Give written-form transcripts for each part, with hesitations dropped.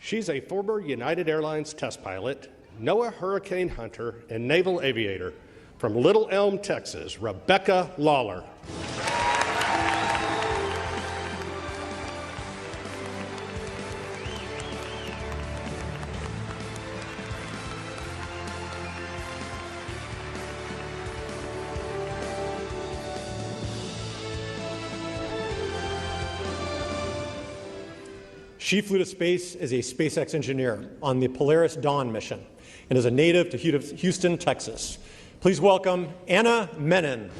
She's a former United Airlines test pilot, NOAA hurricane hunter, and naval aviator. From Little Elm, Texas, Rebecca Lawler. She flew to space as a SpaceX engineer on the Polaris Dawn mission and is a native to Houston, Texas. Please welcome Anna Menon.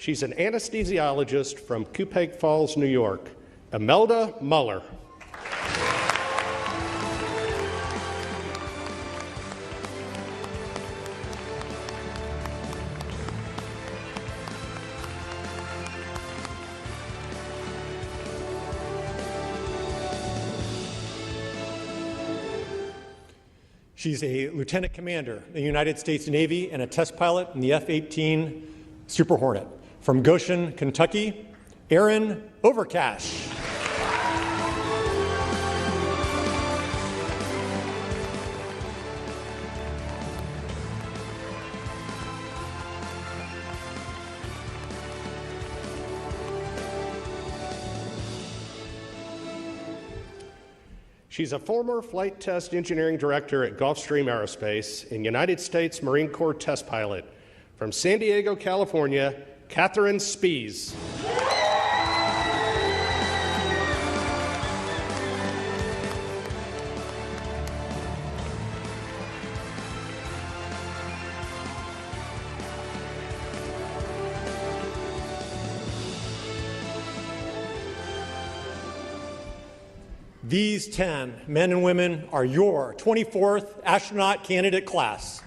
She's an anesthesiologist from Cupang Falls, New York, Imelda Muller. She's a lieutenant commander in the United States Navy and a test pilot in the F-18 Super Hornet. From Goshen, Kentucky, Erin Overcash. She's a former flight test engineering director at Gulfstream Aerospace and United States Marine Corps test pilot. From San Diego, California, Catherine Spees. These 10 men and women are your 24th astronaut candidate class.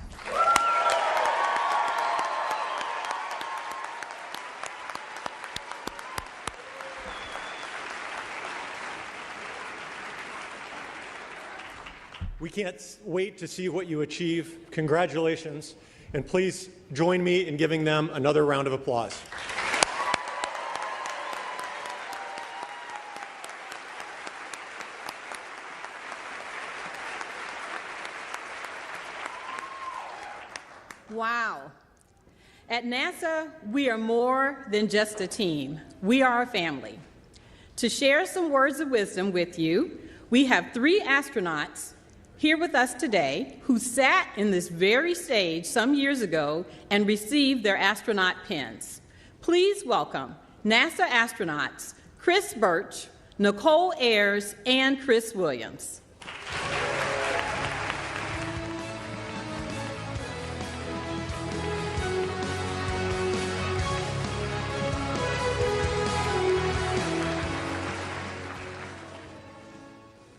We can't wait to see what you achieve. Congratulations, and please join me in giving them another round of applause. Wow. At NASA, we are more than just a team. We are a family. To share some words of wisdom with you, we have 3 astronauts here with us today who sat in this very stage some years ago and received their astronaut pins. Please welcome NASA astronauts Chris Birch, Nicole Ayers, and Chris Williams.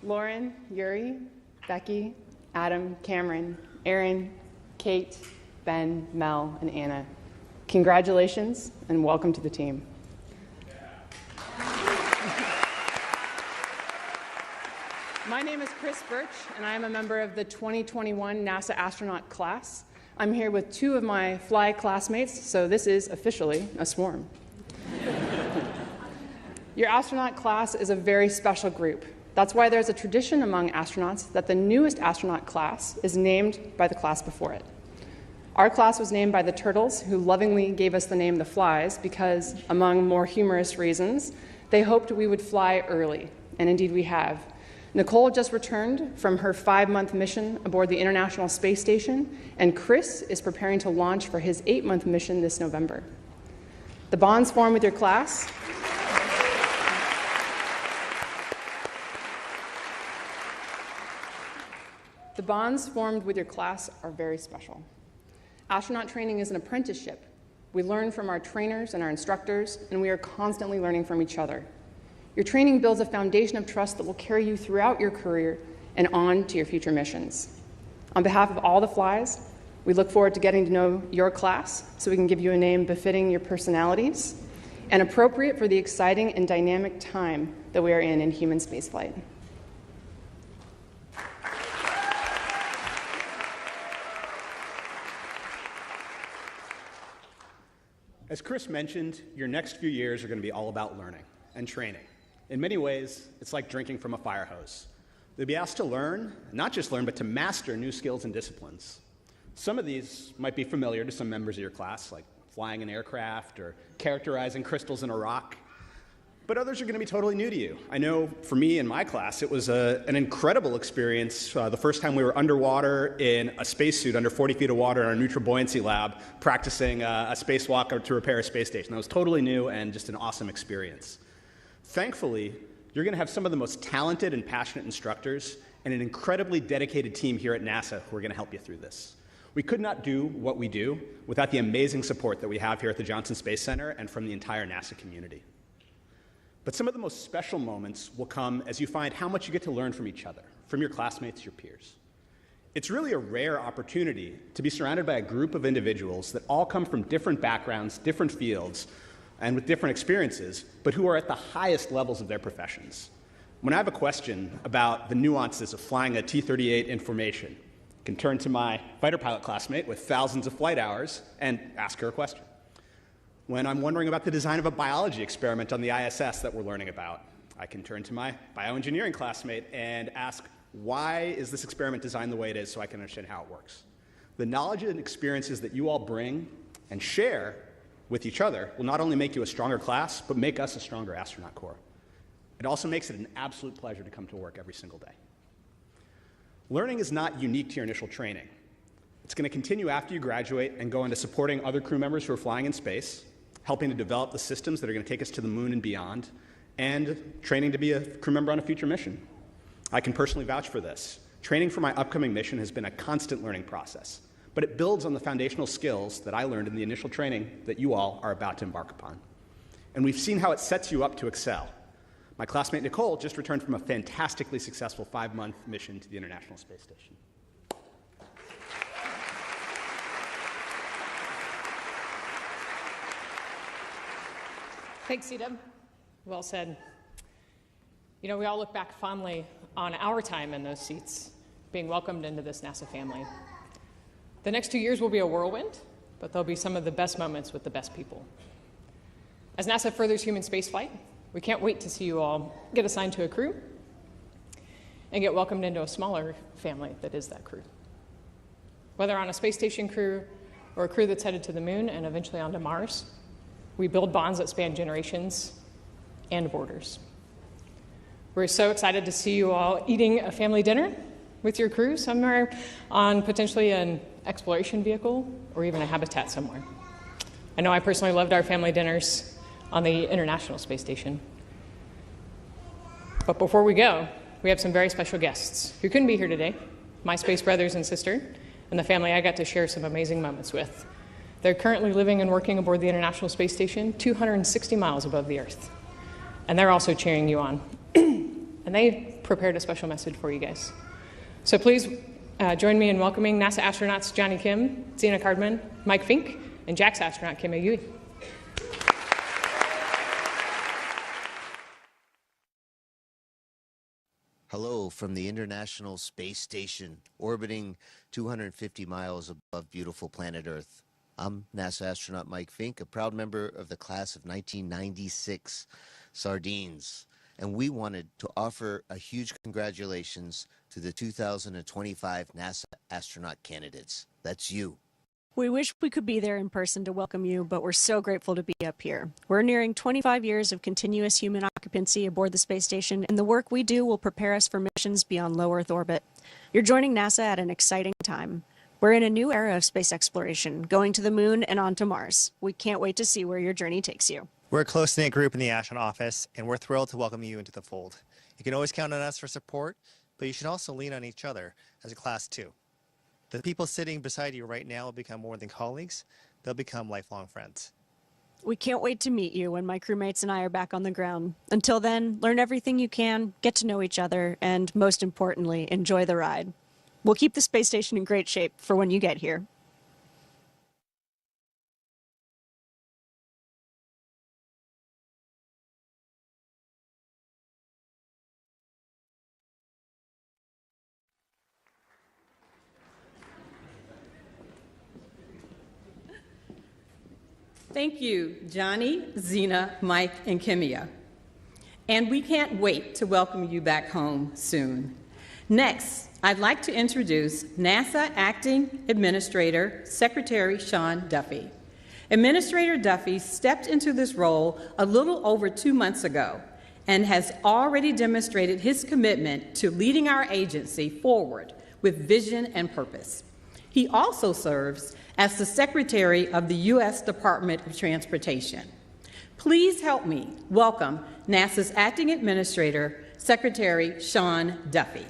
Lauren, Yuri, Becky, Adam, Cameron, Aaron, Kate, Ben, Mel, and Anna. Congratulations and welcome to the team. My name is Chris Birch, and I am a member of the 2021 NASA astronaut class. I'm here with 2 of my fly classmates, so this is officially a swarm. Your astronaut class is a very special group. That's why there's a tradition among astronauts that the newest astronaut class is named by the class before it. Our class was named by the turtles, who lovingly gave us the name the Flies because, among more humorous reasons, they hoped we would fly early, and indeed we have. Nicole just returned from her 5-month mission aboard the International Space Station, and Chris is preparing to launch for his 8-month mission this November. The bonds formed with your class are very special. Astronaut training is an apprenticeship. We learn from our trainers and our instructors, and we are constantly learning from each other. Your training builds a foundation of trust that will carry you throughout your career and on to your future missions. On behalf of all the Flies, we look forward to getting to know your class so we can give you a name befitting your personalities and appropriate for the exciting and dynamic time that we are in human spaceflight. As Chris mentioned, your next few years are going to be all about learning and training. In many ways, it's like drinking from a fire hose. You'll be asked to learn, not just learn, but to master new skills and disciplines. Some of these might be familiar to some members of your class, like flying an aircraft or characterizing crystals in a rock. But others are going to be totally new to you. I know for me in my class, it was an incredible experience the first time we were underwater in a spacesuit under 40 feet of water in our neutral buoyancy lab, practicing a spacewalk to repair a space station. That was totally new and just an awesome experience. Thankfully, you're going to have some of the most talented and passionate instructors and an incredibly dedicated team here at NASA who are going to help you through this. We could not do what we do without the amazing support that we have here at the Johnson Space Center and from the entire NASA community. But some of the most special moments will come as you find how much you get to learn from each other, from your classmates, your peers. It's really a rare opportunity to be surrounded by a group of individuals that all come from different backgrounds, different fields, and with different experiences, but who are at the highest levels of their professions. When I have a question about the nuances of flying a T-38 information, I can turn to my fighter pilot classmate with thousands of flight hours and ask her a question. When I'm wondering about the design of a biology experiment on the ISS that we're learning about, I can turn to my bioengineering classmate and ask, why is this experiment designed the way it is so I can understand how it works? The knowledge and experiences that you all bring and share with each other will not only make you a stronger class, but make us a stronger astronaut corps. It also makes it an absolute pleasure to come to work every single day. Learning is not unique to your initial training. It's going to continue after you graduate and go into supporting other crew members who are flying in space, helping to develop the systems that are going to take us to the moon and beyond, and training to be a crew member on a future mission. I can personally vouch for this. Training for my upcoming mission has been a constant learning process, but it builds on the foundational skills that I learned in the initial training that you all are about to embark upon. And we've seen how it sets you up to excel. My classmate Nicole just returned from a fantastically successful 5-month mission to the International Space Station. Thanks, C-Dub. Well said. You know, we all look back fondly on our time in those seats, being welcomed into this NASA family. The next 2 years will be a whirlwind, but they'll be some of the best moments with the best people. As NASA furthers human spaceflight, we can't wait to see you all get assigned to a crew and get welcomed into a smaller family that is that crew. Whether on a space station crew or a crew that's headed to the moon and eventually onto Mars, we build bonds that span generations and borders. We're so excited to see you all eating a family dinner with your crew somewhere on potentially an exploration vehicle or even a habitat somewhere. I know I personally loved our family dinners on the International Space Station. But before we go, we have some very special guests who couldn't be here today, my space brothers and sister, and the family I got to share some amazing moments with. They're currently living and working aboard the International Space Station 260 miles above the Earth. And they're also cheering you on. And they prepared a special message for you guys. So please join me in welcoming NASA astronauts Johnny Kim, Zena Cardman, Mike Fink, and JAXA astronaut Kim Ayui. Hello from the International Space Station, orbiting 250 miles above beautiful planet Earth. I'm NASA astronaut Mike Fink, a proud member of the class of 1996 Sardines, and we wanted to offer a huge congratulations to the 2025 NASA astronaut candidates. That's you. We wish we could be there in person to welcome you, but we're so grateful to be up here. We're nearing 25 years of continuous human occupancy aboard the space station, and the work we do will prepare us for missions beyond low Earth orbit. You're joining NASA at an exciting time. We're in a new era of space exploration, going to the moon and on to Mars. We can't wait to see where your journey takes you. We're a close-knit group in the astronaut office, and we're thrilled to welcome you into the fold. You can always count on us for support, but you should also lean on each other as a class too. The people sitting beside you right now will become more than colleagues. They'll become lifelong friends. We can't wait to meet you when my crewmates and I are back on the ground. Until then, learn everything you can, get to know each other, and most importantly, enjoy the ride. We'll keep the space station in great shape for when you get here. Thank you, Johnny, Zena, Mike, and Kimia. And we can't wait to welcome you back home soon. Next, I'd like to introduce NASA Acting Administrator Secretary Sean Duffy. Administrator Duffy stepped into this role a little over 2 months ago and has already demonstrated his commitment to leading our agency forward with vision and purpose. He also serves as the Secretary of the U.S. Department of Transportation. Please help me welcome NASA's Acting Administrator, Secretary Sean Duffy.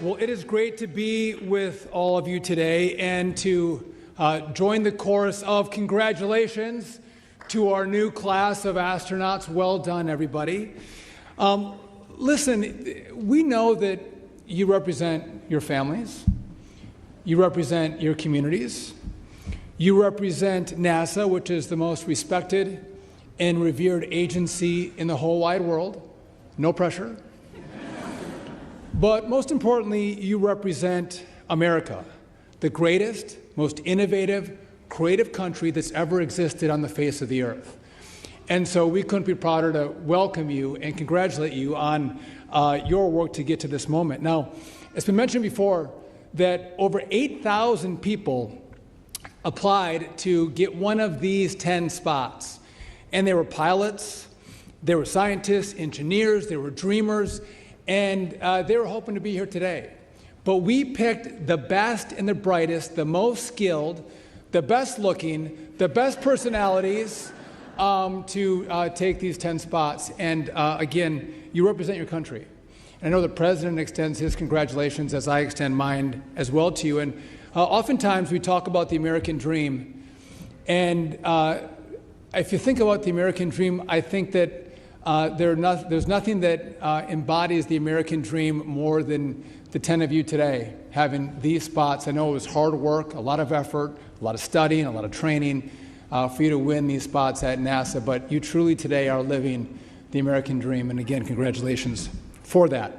Well, it is great to be with all of you today and to join the chorus of congratulations to our new class of astronauts. Well done, everybody. Listen, we know that you represent your families, you represent your communities, you represent NASA, which is the most respected and revered agency in the whole wide world. No pressure. But most importantly, you represent America, the greatest, most innovative, creative country that's ever existed on the face of the earth. And so we couldn't be prouder to welcome you and congratulate you on your work to get to this moment. Now, it's been mentioned before that over 8,000 people applied to get one of these 10 spots. And they were pilots, they were scientists, engineers, they were dreamers, and they were hoping to be here today. But we picked the best and the brightest, the most skilled, the best looking, the best personalities to take these 10 spots. And again, you represent your country. And I know the President extends his congratulations as I extend mine as well to you. And oftentimes we talk about the American dream. And if you think about the American dream, I think that there's nothing that embodies the American dream more than the 10 of you today having these spots. I know it was hard work, a lot of effort, a lot of studying, a lot of training for you to win these spots at NASA, but you truly today are living the American dream, and again, congratulations for that.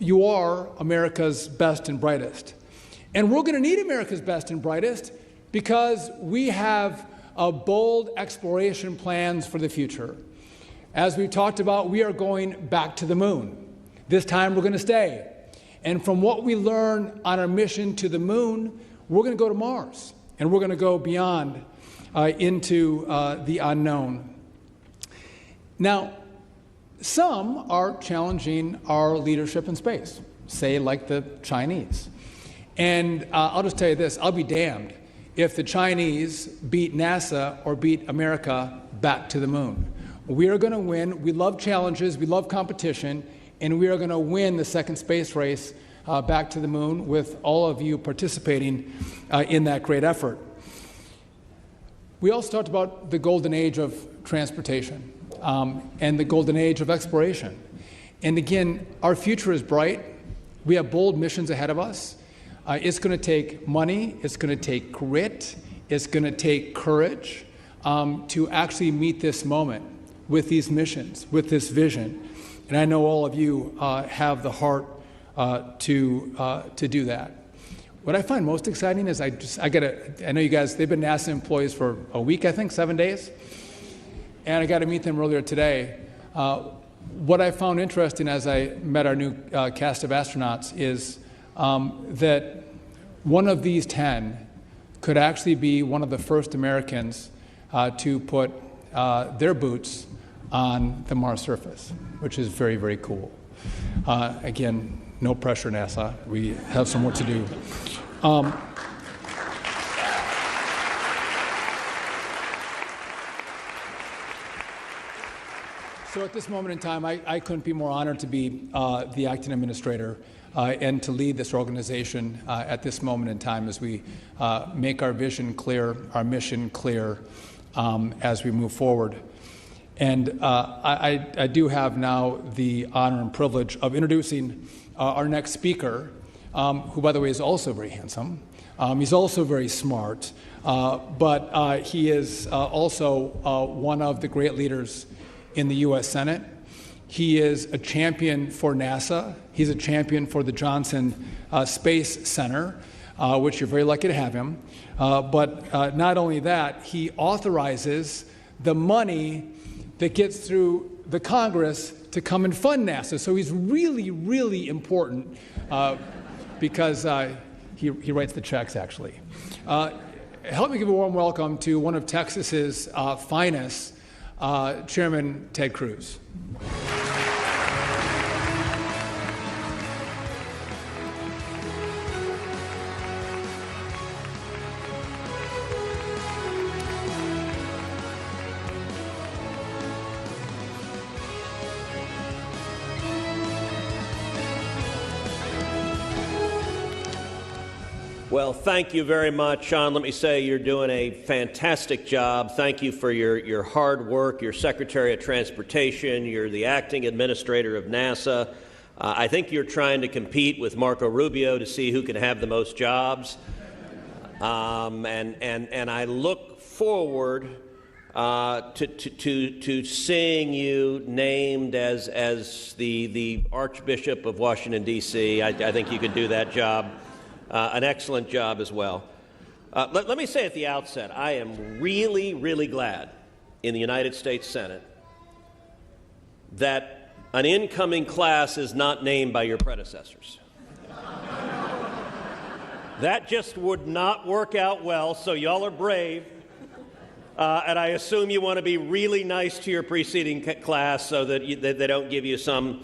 You are America's best and brightest, and we're going to need America's best and brightest because we have bold exploration plans for the future. As we talked about, we are going back to the moon. This time we're going to stay. And from what we learn on our mission to the moon, we're going to go to Mars. And we're going to go beyond into the unknown. Now, some are challenging our leadership in space, say like the Chinese. And I'll just tell you this, I'll be damned if the Chinese beat NASA or beat America back to the moon. We are going to win. We love challenges. We love competition. And we are going to win the second space race back to the moon with all of you participating in that great effort. We also talked about the golden age of transportation and the golden age of exploration. And again, our future is bright. We have bold missions ahead of us. It's going to take money, it's going to take grit, it's going to take courage to actually meet this moment with these missions, with this vision. And I know all of you have the heart to do that. What I find most exciting is I know you guys, they've been NASA employees for a week, I think, 7 days. And I got to meet them earlier today. What I found interesting as I met our new cast of astronauts is that one of these 10 could actually be one of the first Americans to put their boots on the Mars surface, which is very, very cool. Again, no pressure, NASA. We have some work to do. So at this moment in time, I couldn't be more honored to be the acting administrator and to lead this organization at this moment in time as we make our vision clear, our mission clear as we move forward. And I do have now the honor and privilege of introducing our next speaker, who, by the way, is also very handsome. He's also very smart, but he is also one of the great leaders in the U.S. Senate. He is a champion for NASA. He's a champion for the Johnson Space Center, which you're very lucky to have him. But not only that, he authorizes the money that gets through the Congress to come and fund NASA. So he's really, really important because he writes the checks, actually. Help me give a warm welcome to one of Texas's finest, Chairman Ted Cruz. Well, thank you very much, Sean. Let me say you're doing a fantastic job. Thank you for your hard work. You're Secretary of Transportation. You're the acting administrator of NASA. I think you're trying to compete with Marco Rubio to see who can have the most jobs. And I look forward to seeing you named as the Archbishop of Washington, D.C. I think you can do that job. An excellent job as well. Let me say at the outset, I am really, really glad in the United States Senate that an incoming class is not named by your predecessors. That just would not work out well, so y'all are brave. And I assume you want to be really nice to your preceding class so that they don't give you some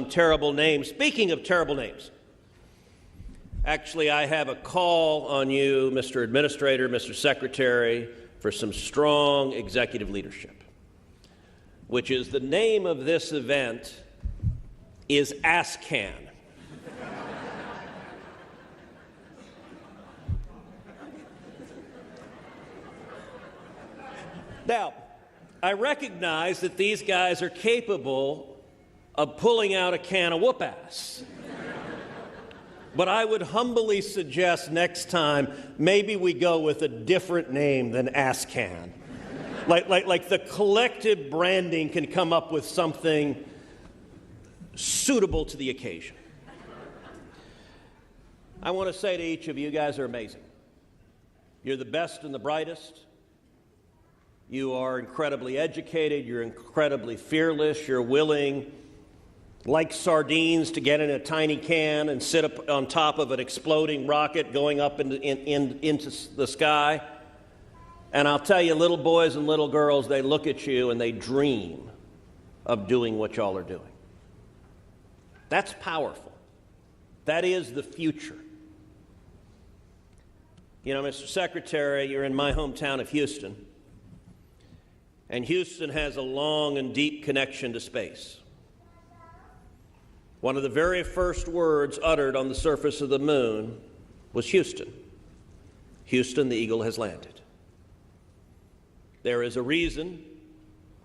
terrible name. Speaking of terrible names, actually, I have a call on you, Mr. Administrator, Mr. Secretary, for some strong executive leadership, which is the name of this event is ASCAN. Now, I recognize that these guys are capable of pulling out a can of whoop-ass. But I would humbly suggest next time maybe we go with a different name than ASCAN. Like the collective branding can come up with something suitable to the occasion. I want to say to each of you, you guys are amazing. You're the best and the brightest. You are incredibly educated. You're incredibly fearless. You're willing, like sardines, to get in a tiny can and sit up on top of an exploding rocket going up into the sky. And I'll tell you, little boys and little girls, they look at you and they dream of doing what y'all are doing. That's powerful. That is the future. You know, Mr. Secretary, you're in my hometown of Houston. And Houston has a long and deep connection to space. One of the very first words uttered on the surface of the moon was Houston. Houston, the eagle has landed. There is a reason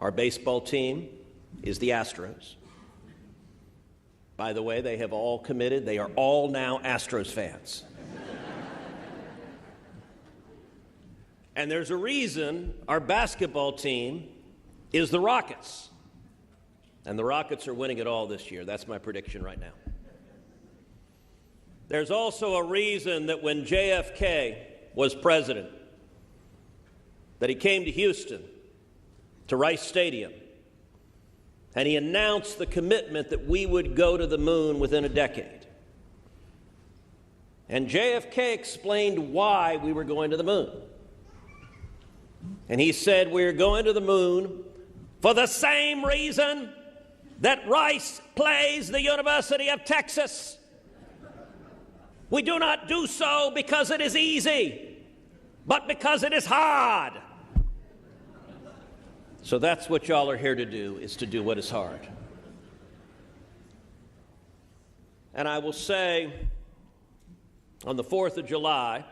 our baseball team is the Astros. By the way, they have all committed. They are all now Astros fans. And there's a reason our basketball team is the Rockets. And the Rockets are winning it all this year. That's my prediction right now. There's also a reason that when JFK was president, that he came to Houston, to Rice Stadium, and he announced the commitment that we would go to the moon within a decade. And JFK explained why we were going to the moon. And he said, we're going to the moon for the same reason that Rice plays the University of Texas. We do not do so because it is easy, but because it is hard. So that's what y'all are here to do, is to do what is hard. And I will say, on the 4th of July,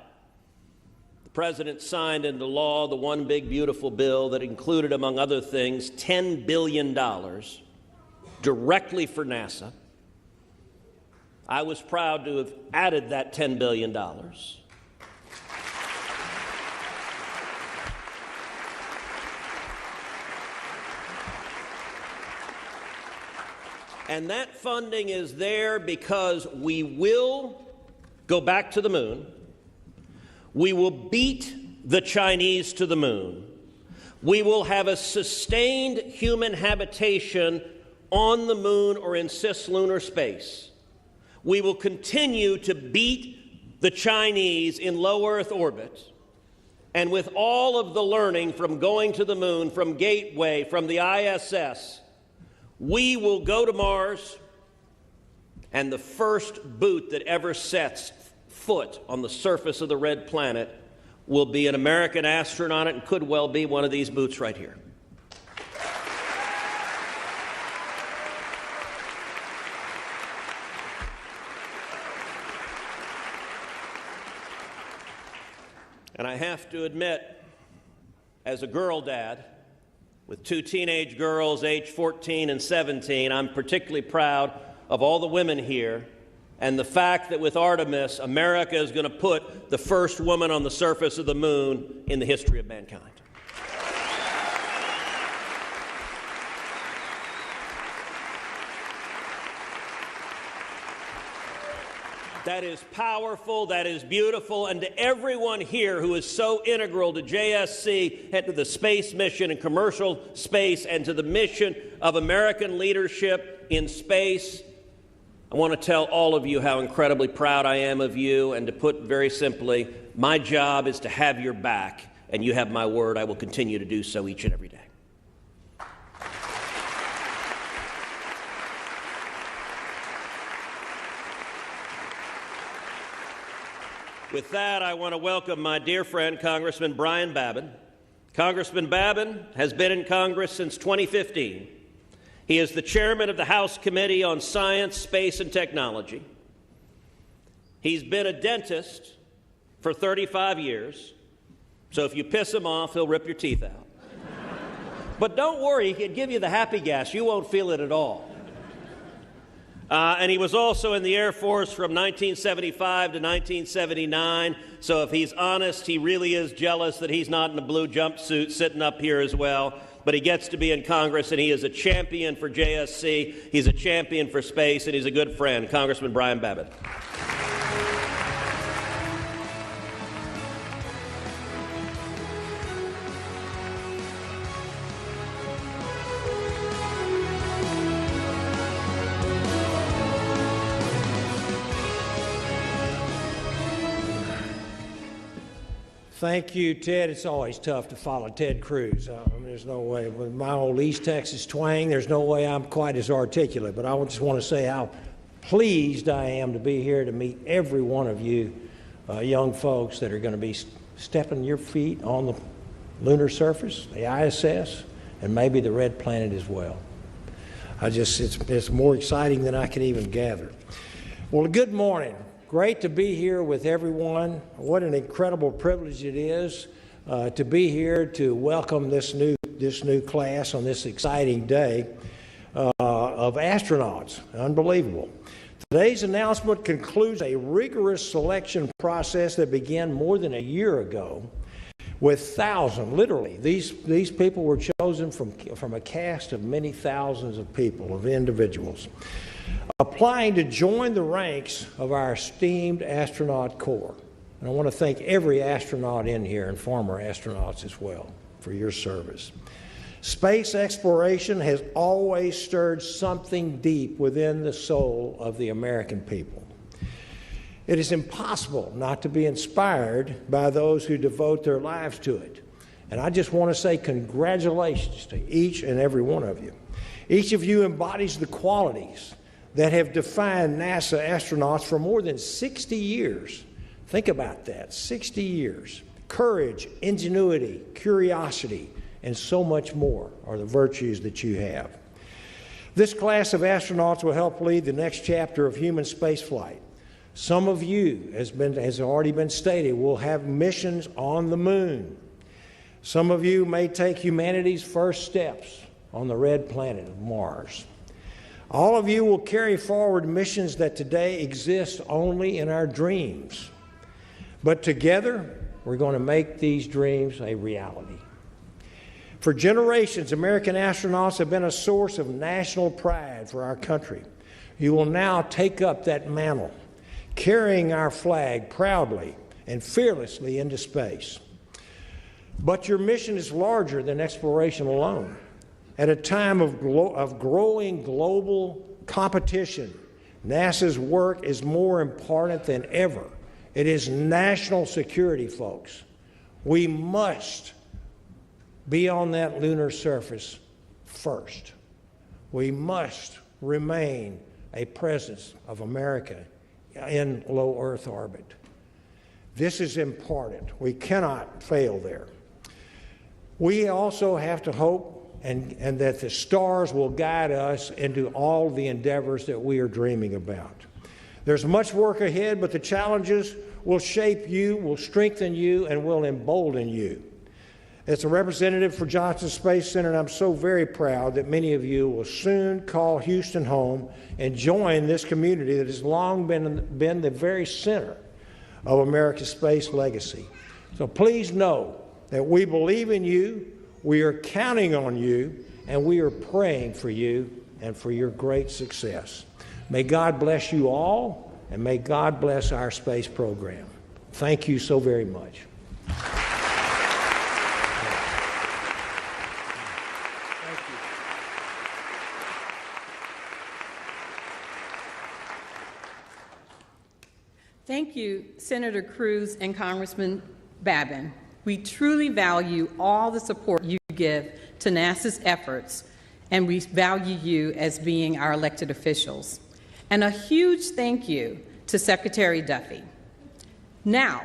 the President signed into law the one big beautiful bill that included, among other things, $10 billion directly for NASA, I was proud to have added that $10 billion. And that funding is there because we will go back to the moon. We will beat the Chinese to the moon. We will have a sustained human habitation on the moon or in cislunar space. We will continue to beat the Chinese in low Earth orbit. And with all of the learning from going to the moon, from Gateway, from the ISS, we will go to Mars, and the first boot that ever sets foot on the surface of the red planet will be an American astronaut, and could well be one of these boots right here. And I have to admit, as a girl dad, with two teenage girls aged 14 and 17, I'm particularly proud of all the women here and the fact that with Artemis, America is going to put the first woman on the surface of the moon in the history of mankind. That is powerful, that is beautiful, and to everyone here who is so integral to JSC and to the space mission and commercial space and to the mission of American leadership in space, I want to tell all of you how incredibly proud I am of you, and to put very simply, my job is to have your back, and you have my word, I will continue to do so each and every day. With that, I want to welcome my dear friend, Congressman Brian Babin. Congressman Babin has been in Congress since 2015. He is the chairman of the House Committee on Science, Space, and Technology. He's been a dentist for 35 years, so if you piss him off, he'll rip your teeth out. But don't worry, he can give you the happy gas. You won't feel it at all. And he was also in the Air Force from 1975 to 1979, so if he's honest, he really is jealous that he's not in a blue jumpsuit sitting up here as well. But he gets to be in Congress, and he is a champion for JSC, he's a champion for space, and he's a good friend. Congressman Brian Babin. Thank you, Ted. It's always tough to follow Ted Cruz. There's no way, with my old East Texas twang, there's no way I'm quite as articulate. But I just want to say how pleased I am to be here to meet every one of you young folks that are going to be stepping your feet on the lunar surface, the ISS, and maybe the red planet as well. It's more exciting than I can even gather. Well, good morning. Great to be here with everyone. What an incredible privilege it is to be here to welcome this new class on this exciting day of astronauts. Unbelievable. Today's announcement concludes a rigorous selection process that began more than a year ago with thousands, literally. These people were chosen from a cast of many thousands of people, of individuals, applying to join the ranks of our esteemed astronaut corps. And I want to thank every astronaut in here and former astronauts as well for your service. Space exploration has always stirred something deep within the soul of the American people. It is impossible not to be inspired by those who devote their lives to it. And I just want to say congratulations to each and every one of you. Each of you embodies the qualities that have defined NASA astronauts for more than 60 years. Think about that, 60 years. Courage, ingenuity, curiosity, and so much more are the virtues that you have. This class of astronauts will help lead the next chapter of human spaceflight. Some of you, as already been stated, will have missions on the moon. Some of you may take humanity's first steps on the red planet of Mars. All of you will carry forward missions that today exist only in our dreams. But together, we're going to make these dreams a reality. For generations, American astronauts have been a source of national pride for our country. You will now take up that mantle, carrying our flag proudly and fearlessly into space. But your mission is larger than exploration alone. At a time of growing global competition, NASA's work is more important than ever. It is national security, folks. We must be on that lunar surface first. We must remain a presence of America in low Earth orbit. This is important. We cannot fail there. We also have to hope and that the stars will guide us into all the endeavors that we are dreaming about. There's much work ahead, but the challenges will shape you, will strengthen you, and will embolden you. As a representative for Johnson Space Center, I'm so very proud that many of you will soon call Houston home and join this community that has long been the very center of America's space legacy. So please know that we believe in you, we are counting on you, and we are praying for you and for your great success. May God bless you all, and may God bless our space program. Thank you so very much. Thank you, Senator Cruz and Congressman Babin. We truly value all the support you give to NASA's efforts, and we value you as being our elected officials. And a huge thank you to Secretary Duffy. Now,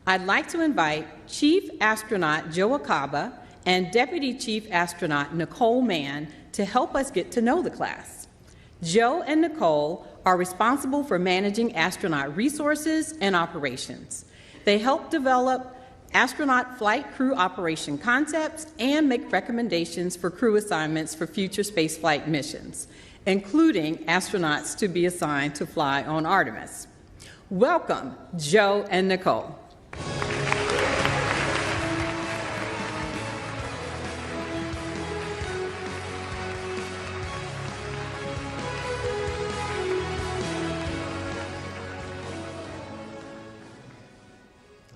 I'd like to invite Chief Astronaut Joe Acaba and Deputy Chief Astronaut Nicole Mann to help us get to know the class. Joe and Nicole are responsible for managing astronaut resources and operations. They help develop astronaut flight crew operation concepts and make recommendations for crew assignments for future spaceflight missions, including astronauts to be assigned to fly on Artemis. Welcome, Joe and Nicole.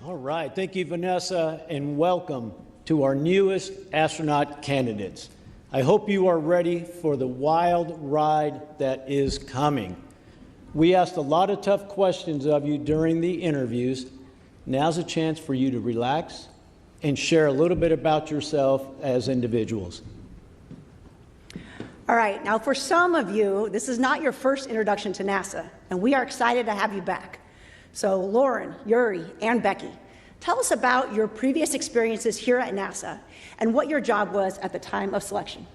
All right, thank you, Vanessa, and welcome to our newest astronaut candidates. I hope you are ready for the wild ride that is coming. We asked a lot of tough questions of you during the interviews. Now's a chance for you to relax and share a little bit about yourself as individuals. All right, now for some of you, this is not your first introduction to NASA, and we are excited to have you back. So Lauren, Yuri, and Becky, tell us about your previous experiences here at NASA and what your job was at the time of selection.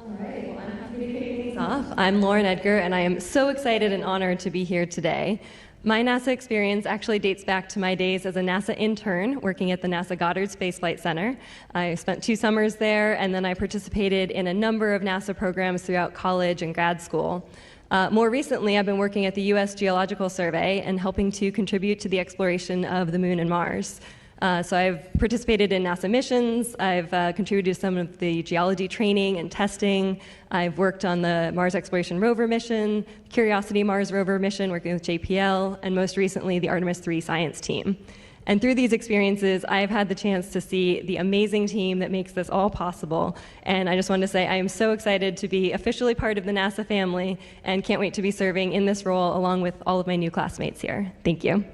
All right, well, I'm happy to kick things off. I'm Lauren Edgar, and I am so excited and honored to be here today. My NASA experience actually dates back to my days as a NASA intern working at the NASA Goddard Space Flight Center. I spent 2 summers there, and then I participated in a number of NASA programs throughout college and grad school. More recently, I've been working at the U.S. Geological Survey and helping to contribute to the exploration of the Moon and Mars. So I've participated in NASA missions, I've contributed to some of the geology training and testing, I've worked on the Mars Exploration Rover mission, Curiosity Mars Rover mission working with JPL, and most recently the Artemis 3 science team. And through these experiences, I've had the chance to see the amazing team that makes this all possible. And I just wanted to say I am so excited to be officially part of the NASA family and can't wait to be serving in this role along with all of my new classmates here. Thank you.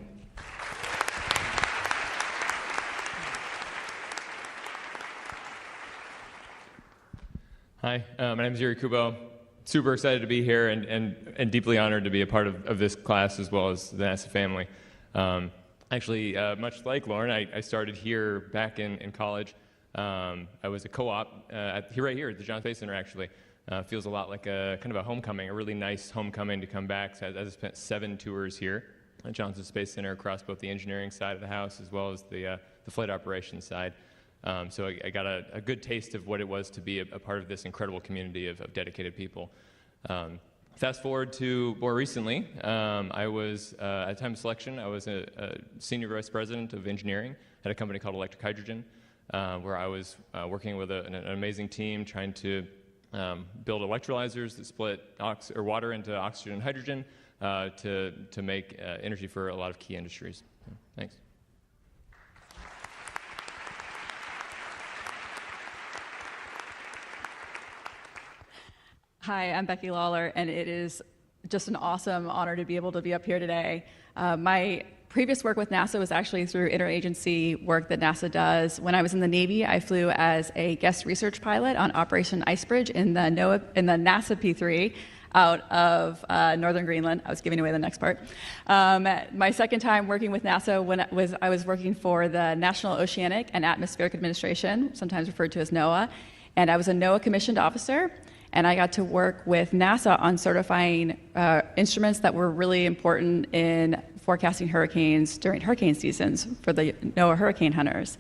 Hi, my name is Yuri Kubo. Super excited to be here and deeply honored to be a part of this class as well as the NASA family. Actually, much like Lauren, I started here back in college. I was a co-op right here at the Johnson Space Center, actually. Feels a lot like a kind of a homecoming, a really nice homecoming to come back. So I spent 7 tours here at Johnson Space Center across both the engineering side of the house as well as the flight operations side. So I got a good taste of what it was to be a part of this incredible community of dedicated people. Fast forward to more recently, I was, at time of selection, I was a senior vice president of engineering at a company called Electric Hydrogen, where I was working with an amazing team trying to build electrolyzers that split water into oxygen and hydrogen to make energy for a lot of key industries. Thanks. Hi, I'm Becky Lawler, and it is just an awesome honor to be able to be up here today. My previous work with NASA was actually through interagency work that NASA does. When I was in the Navy, I flew as a guest research pilot on Operation Icebridge in the NASA P3 out of northern Greenland. I was giving away the next part. My second time working with NASA I was working for the National Oceanic and Atmospheric Administration, sometimes referred to as NOAA, and I was a NOAA commissioned officer. And I got to work with NASA on certifying instruments that were really important in forecasting hurricanes during hurricane seasons for the NOAA hurricane hunters.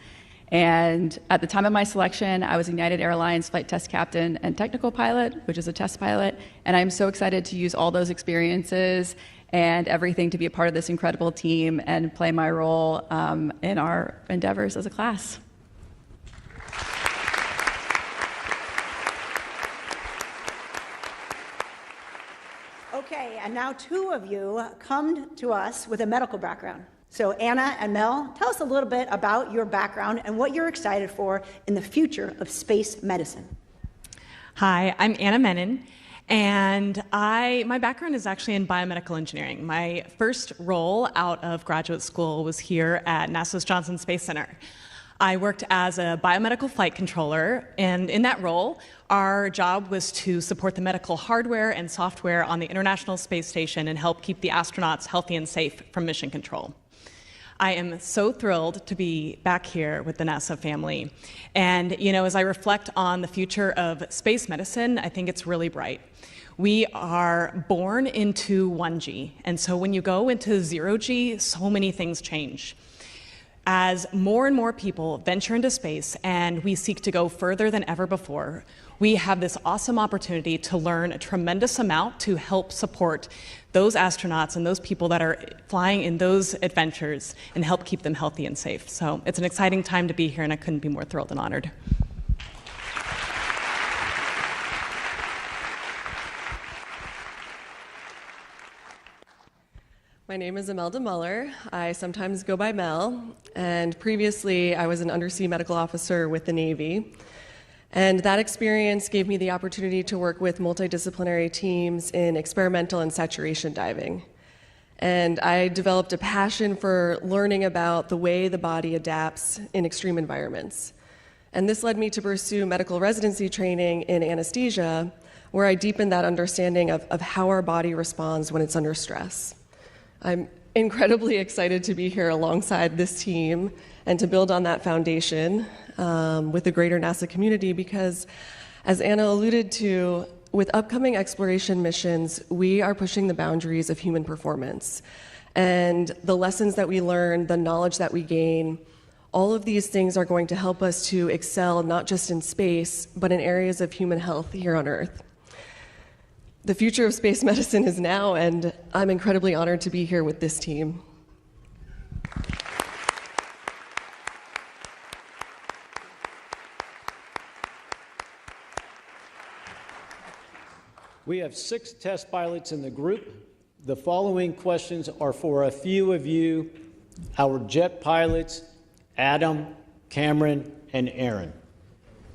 And at the time of my selection, I was United Airlines flight test captain and technical pilot, which is a test pilot. And I'm so excited to use all those experiences and everything to be a part of this incredible team and play my role in our endeavors as a class. Okay, and now two of you come to us with a medical background. So Anna and Mel, tell us a little bit about your background and what you're excited for in the future of space medicine. Hi, I'm Anna Menon, and my background is actually in biomedical engineering. My first role out of graduate school was here at NASA's Johnson Space Center. I worked as a biomedical flight controller, and in that role, our job was to support the medical hardware and software on the International Space Station and help keep the astronauts healthy and safe from mission control. I am so thrilled to be back here with the NASA family. And, as I reflect on the future of space medicine, I think it's really bright. We are born into 1G, and so when you go into 0G, so many things change. As more and more people venture into space and we seek to go further than ever before, we have this awesome opportunity to learn a tremendous amount to help support those astronauts and those people that are flying in those adventures and help keep them healthy and safe. So it's an exciting time to be here, and I couldn't be more thrilled and honored. My name is Imelda Muller. I sometimes go by Mel, and previously I was an undersea medical officer with the Navy. And that experience gave me the opportunity to work with multidisciplinary teams in experimental and saturation diving. And I developed a passion for learning about the way the body adapts in extreme environments. And this led me to pursue medical residency training in anesthesia, where I deepened that understanding of how our body responds when it's under stress. I'm incredibly excited to be here alongside this team and to build on that foundation with the greater NASA community, because, as Anna alluded to, with upcoming exploration missions, we are pushing the boundaries of human performance. And the lessons that we learn, the knowledge that we gain, all of these things are going to help us to excel not just in space, but in areas of human health here on Earth. The future of space medicine is now, and I'm incredibly honored to be here with this team. We have 6 test pilots in the group. The following questions are for a few of you, our jet pilots, Adam, Cameron, and Aaron.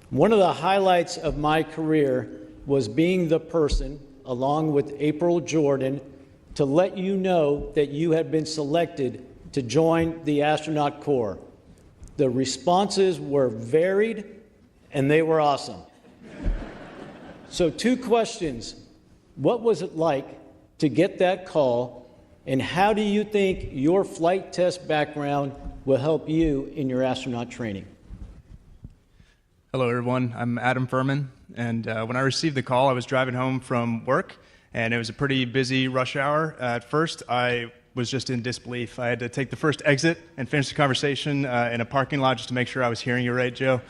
One of the highlights of my career was being the person, along with April Jordan, to let you know that you had been selected to join the astronaut corps. The responses were varied, and they were awesome. So 2 questions. What was it like to get that call, and how do you think your flight test background will help you in your astronaut training? Hello, everyone. I'm Adam Furman, and when I received the call, I was driving home from work, and it was a pretty busy rush hour. At first, I was just in disbelief. I had to take the first exit and finish the conversation in a parking lot just to make sure I was hearing you right, Joe.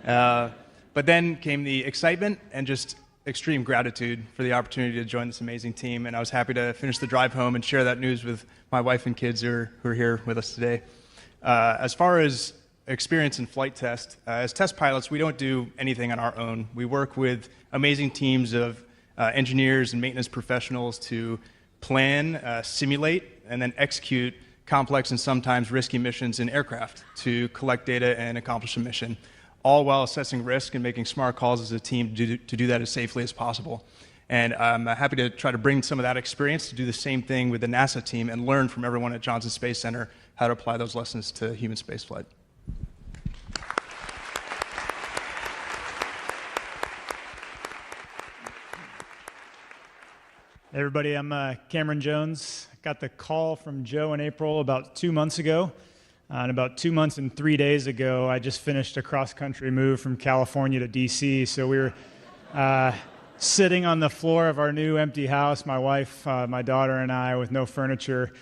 But then came the excitement and just extreme gratitude for the opportunity to join this amazing team, and I was happy to finish the drive home and share that news with my wife and kids who are here with us today. As far as experience in flight test, as test pilots, we don't do anything on our own. We work with amazing teams of engineers and maintenance professionals to plan, simulate, and then execute complex and sometimes risky missions in aircraft to collect data and accomplish a mission, all while assessing risk and making smart calls as a team to do that as safely as possible. And I'm happy to try to bring some of that experience to do the same thing with the NASA team and learn from everyone at Johnson Space Center how to apply those lessons to human spaceflight. Hey everybody, I'm Cameron Jones. Got the call from Joe and April about 2 months ago. And about 2 months and 3 days ago, I just finished a cross-country move from California to DC. So we were sitting on the floor of our new empty house, my wife, my daughter, and I, with no furniture.